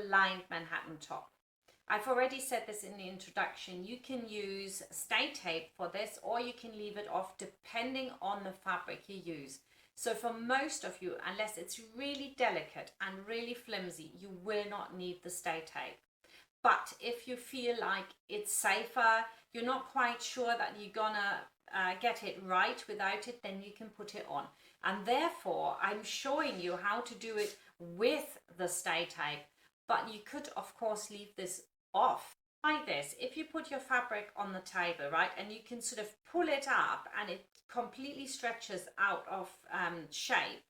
a lined Manhattan top. I've already said this in the introduction. You can use stay tape for this, or you can leave it off depending on the fabric you use. So for most of you, unless it's really delicate and really flimsy, you will not need the stay tape. But if you feel like it's safer, you're not quite sure that you're gonna get it right without it, then you can put it on. And therefore, I'm showing you how to do it with the stay tape. But you could, of course, leave this off. Like this, if you put your fabric on the table, right, and you can sort of pull it up and it completely stretches out of shape,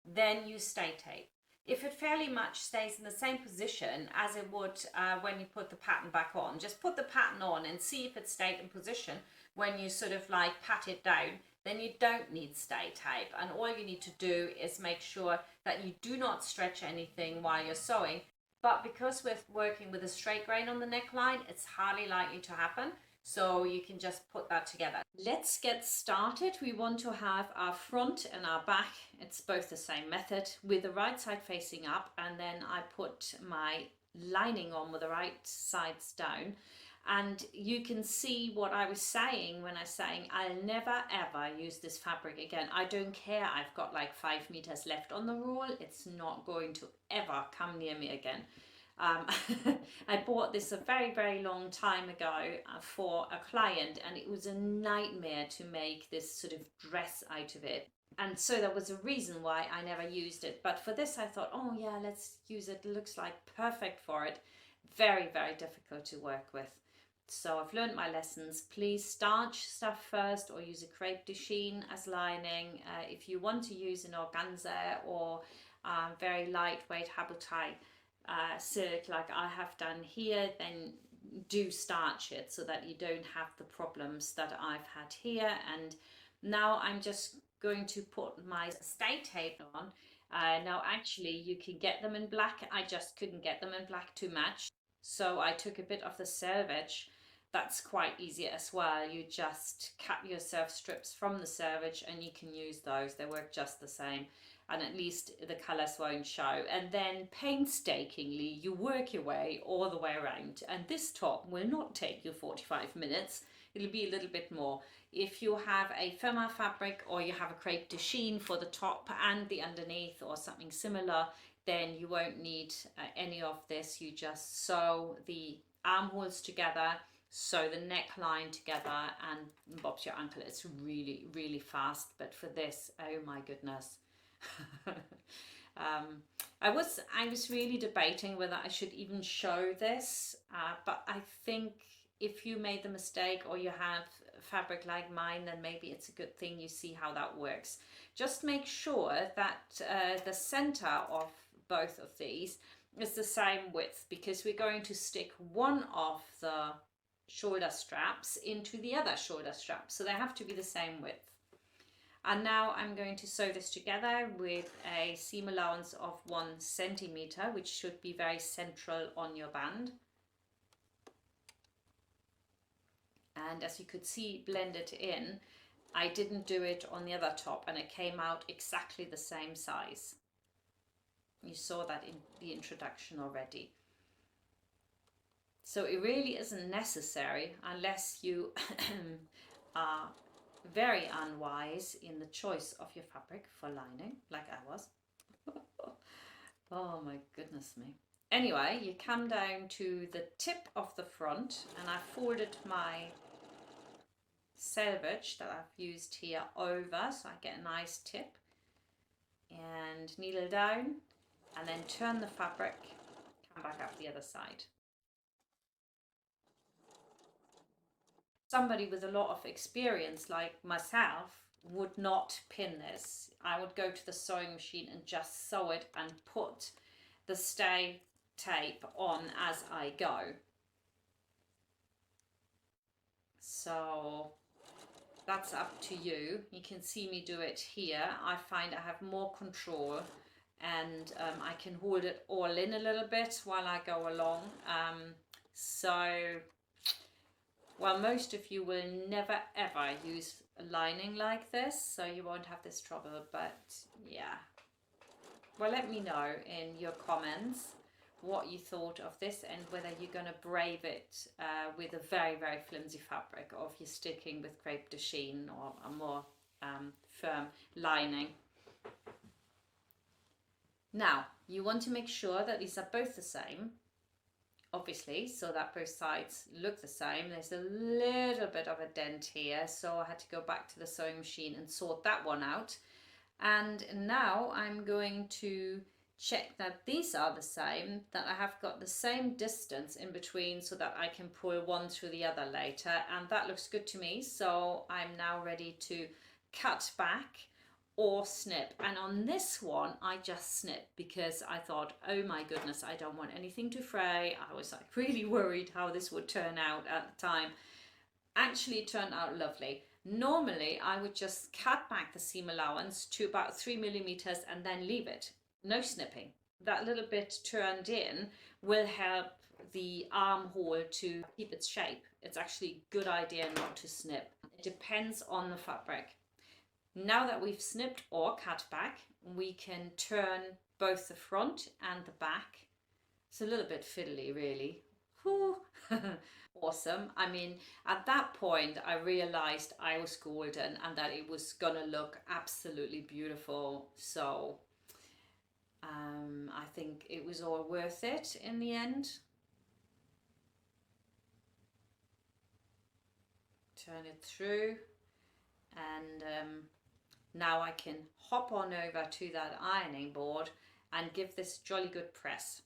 then use stay tape. If it fairly much stays in the same position as it would when you put the pattern back on, just put the pattern on and see if it stayed in position when you sort of like pat it down, then you don't need stay tape. And all you need to do is make sure that you do not stretch anything while you're sewing. But because we're working with a straight grain on the neckline, it's hardly likely to happen. So you can just put that together. Let's get started. We want to have our front and our back. It's both the same method with the right side facing up, and then I put my lining on with the right sides down. And you can see what I was saying when I was saying I'll never ever use this fabric again. I don't care, I've got like 5 meters left on the roll. It's not going to ever come near me again. I bought this a very long time ago for a client, and it was a nightmare to make this sort of dress out of it. And so there was a reason why I never used it. But for this I thought, oh yeah, let's use it. It looks like perfect for it. Very difficult to work with. So I've learned my lessons. Please starch stuff first, or use a crepe de chine as lining. If you want to use an organza or very lightweight habotai silk like I have done here, then do starch it so that you don't have the problems that I've had here. And now I'm just going to put my stay tape on. Now actually you can get them in black. I just couldn't get them in black to match. So I took a bit of the selvage. That's quite easy as well. You just cut yourself strips from the selvage and you can use those. They work just the same, and at least the colours won't show. And then painstakingly you work your way all the way around, and this top will not take you 45 minutes. It'll be a little bit more. If you have a firmer fabric, or you have a crepe de chine for the top and the underneath or something similar, then you won't need any of this. You just sew the armholes together, sew the neckline together, and bob's your uncle. It's really fast. But for this, oh my goodness. I was really debating whether I should even show this, but I think if you made the mistake or you have fabric like mine, then maybe it's a good thing you see how that works. Just make sure that the center of both of these is the same width, because we're going to stick one of the shoulder straps into the other shoulder strap, so they have to be the same width. And now I'm going to sew this together with a seam allowance of 1 centimeter, which should be very central on your band. And as you could see, blended in, I didn't do it on the other top, and it came out exactly the same size. You saw that in the introduction already. So it really isn't necessary unless you are very unwise in the choice of your fabric for lining, like I was. Oh my goodness me. Anyway, you come down to the tip of the front, and I folded my selvage that I've used here over, so I get a nice tip, and needle down, and then turn the fabric, come back up the other side. Somebody with a lot of experience like myself would not pin this. I would go to the sewing machine and just sew it and put the stay tape on as I go. So that's up to you. You can see me do it here. I find I have more control, and I can hold it all in a little bit while I go along. Well, most of you will never ever use a lining like this, so you won't have this trouble, but yeah. Well, let me know in your comments what you thought of this and whether you're going to brave it with a very, very flimsy fabric, or if you're sticking with crepe de chine or a more firm lining. Now, you want to make sure that these are both the same, obviously, so that both sides look the same. There's a little bit of a dent here, so I had to go back to the sewing machine and sort that one out. And now I'm going to check that these are the same, that I have got the same distance in between so that I can pull one through the other later, and that looks good to me. So I'm now ready to cut back or snip, and on this one I just snipped because I thought, oh my goodness, I don't want anything to fray. I was like really worried how this would turn out at the time. Actually, it turned out lovely. Normally I would just cut back the seam allowance to about 3 millimeters and then leave it, no snipping. That little bit turned in will help the armhole to keep its shape. It's actually a good idea not to snip. It depends on the fabric. Now that we've snipped or cut back, we can turn both the front and the back. It's a little bit fiddly, really. Awesome. I mean, at that point, I realized I was golden and that it was gonna look absolutely beautiful. So I think it was all worth it in the end. Turn it through, and now I can hop on over to that ironing board and give this jolly good press.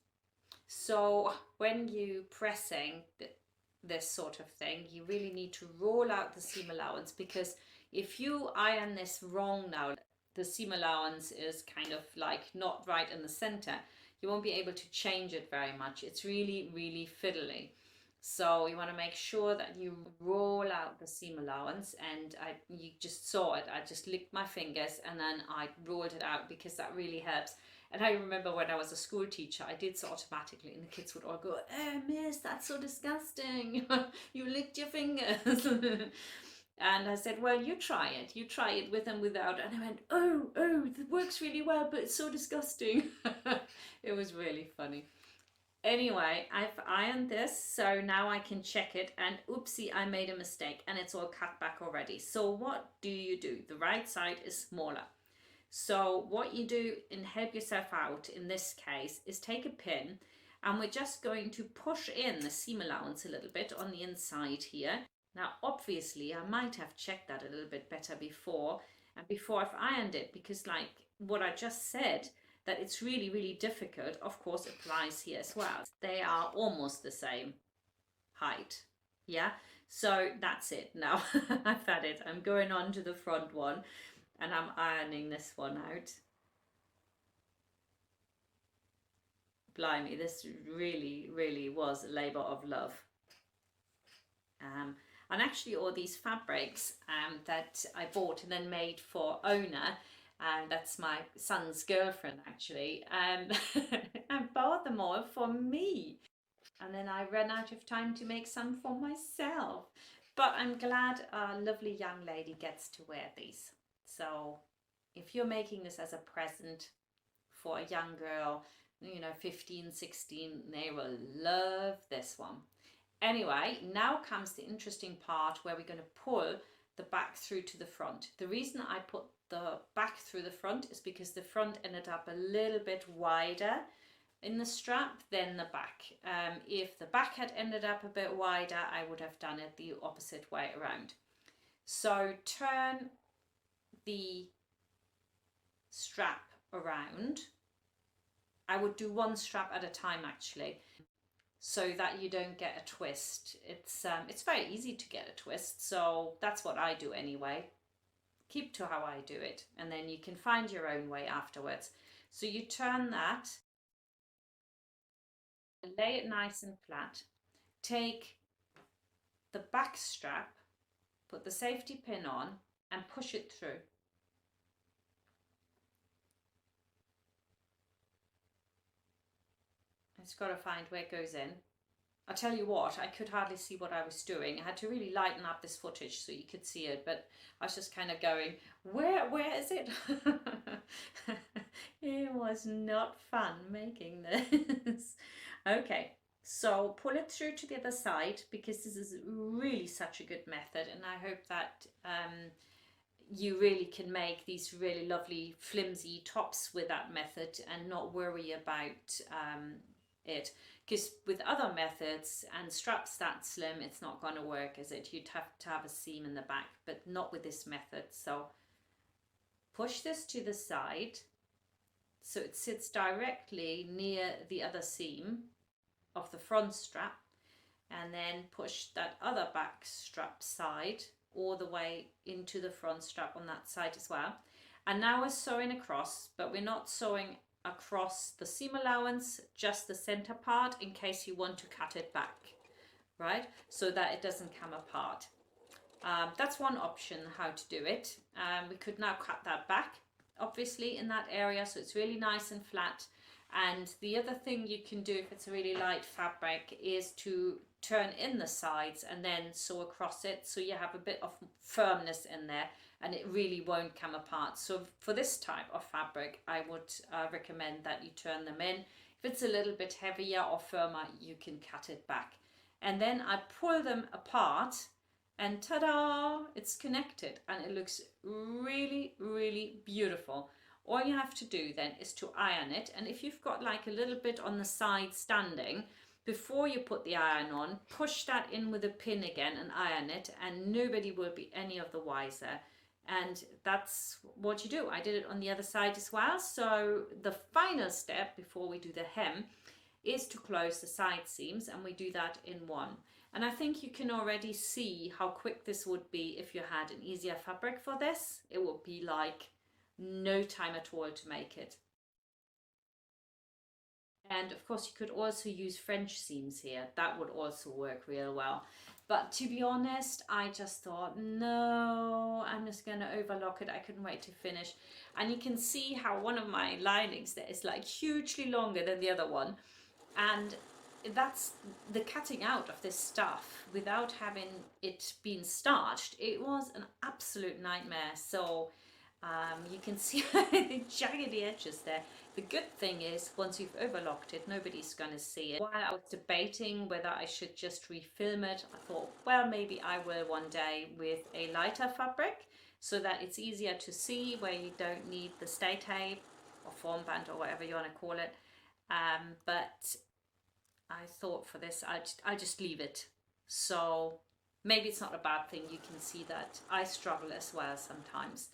So when you pressing this sort of thing, you really need to roll out the seam allowance, because if you iron this wrong now, the seam allowance is kind of like not right in the center, you won't be able to change it very much. It's really, really fiddly. So you want to make sure that you roll out the seam allowance, and you just saw it. I just licked my fingers and then I rolled it out, because that really helps. And I remember when I was a school teacher, I did so automatically, and the kids would all go, "Oh, miss, that's so disgusting. You licked your fingers." And I said, "Well, you try it. You try it with and without." And I went, oh, it works really well, but it's so disgusting." It was really funny. Anyway, I've ironed this, so now I can check it, and oopsie, I made a mistake and it's all cut back already. So what do? The right side is smaller. So what you do and help yourself out in this case is take a pin, and we're just going to push in the seam allowance a little bit on the inside here. Now obviously I might have checked that a little bit better before I've ironed it, because like what I just said, that it's really, really difficult, of course applies here as well. They are almost the same height. Yeah, so that's it. Now I've had it. I'm going on to the front one, and I'm ironing this one out. Blimey, this really, really was a labor of love. And actually all these fabrics that I bought and then made for Ona, and that's my son's girlfriend actually, I bought them all for me, and then I ran out of time to make some for myself. But I'm glad a lovely young lady gets to wear these. So if you're making this as a present for a young girl, 15, 16, they will love this one. Anyway, now comes the interesting part where we're going to pull the back through to the front. The reason I put the back through the front is because the front ended up a little bit wider in the strap than the back. If the back had ended up a bit wider, I would have done it the opposite way around. So turn the strap around. I would do one strap at a time actually, so that you don't get a twist. It's very easy to get a twist, so that's what I do anyway. Keep to how I do it, and then you can find your own way afterwards. So you turn that, lay it nice and flat, take the back strap, put the safety pin on and push it through. It's got to find where it goes in. I tell you what, I could hardly see what I was doing. I had to really lighten up this footage so you could see it, but I was just kind of going, where is it? It was not fun making this. Okay, so pull it through to the other side because this is really such a good method, and I hope that you really can make these really lovely flimsy tops with that method and not worry about it. Because with other methods and straps that slim, it's not going to work, is it? You'd have to have a seam in the back, but not with this method. So push this to the side so it sits directly near the other seam of the front strap, and then push that other back strap side all the way into the front strap on that side as well. And now we're sewing across, but we're not sewing across the seam allowance, just the center part, in case you want to cut it back, right? So that it doesn't come apart. That's one option how to do it. We could now cut that back, obviously, in that area, so it's really nice and flat. And the other thing you can do if it's a really light fabric is to turn in the sides and then sew across it, so you have a bit of firmness in there and it really won't come apart. So for this type of fabric, I would recommend that you turn them in. If it's a little bit heavier or firmer, you can cut it back. And then I pull them apart and ta-da, it's connected and it looks really, really beautiful. All you have to do then is to iron it, and if you've got like a little bit on the side standing, before you put the iron on, push that in with a pin again and iron it, and nobody will be any of the wiser. And that's what you do. I did it on the other side as well. So the final step before we do the hem is to close the side seams, and we do that in one. And I think you can already see how quick this would be if you had an easier fabric for this. It would be like no time at all to make it. And of course you could also use French seams here. That would also work real well. But to be honest, I just thought, no, I'm just going to overlock it. I couldn't wait to finish. And you can see how one of my linings there is like hugely longer than the other one. And that's the cutting out of this stuff without having it been starched. It was an absolute nightmare. So you can see the jaggedy edges there. The good thing is, once you've overlocked it, nobody's going to see it. While I was debating whether I should just refilm it, I thought, well, maybe I will one day with a lighter fabric so that it's easier to see, where you don't need the stay tape or form band or whatever you want to call it. But I thought for this, I just leave it. So maybe it's not a bad thing. You can see that I struggle as well sometimes.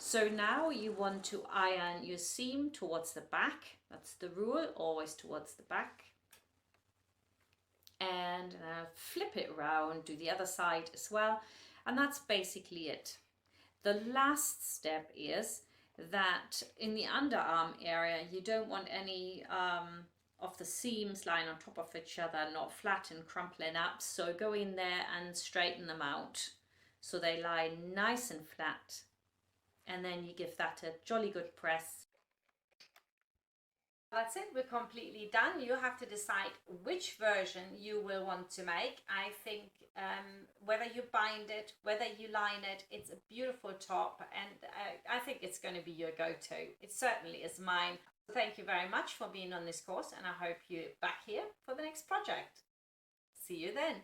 So now you want to iron your seam towards the back. That's the rule, always towards the back. And flip it around, do the other side as well. And that's basically it. The last step is that in the underarm area, you don't want any of the seams lying on top of each other, not flat and crumpling up. So go in there and straighten them out so they lie nice and flat. And then you give that a jolly good press. That's it, we're completely done. You have to decide which version you will want to make. I think whether you bind it, whether you line it, it's a beautiful top, and I think it's going to be your go-to. It certainly is mine. Thank you very much for being on this course, and I hope you're back here for the next project. See you then.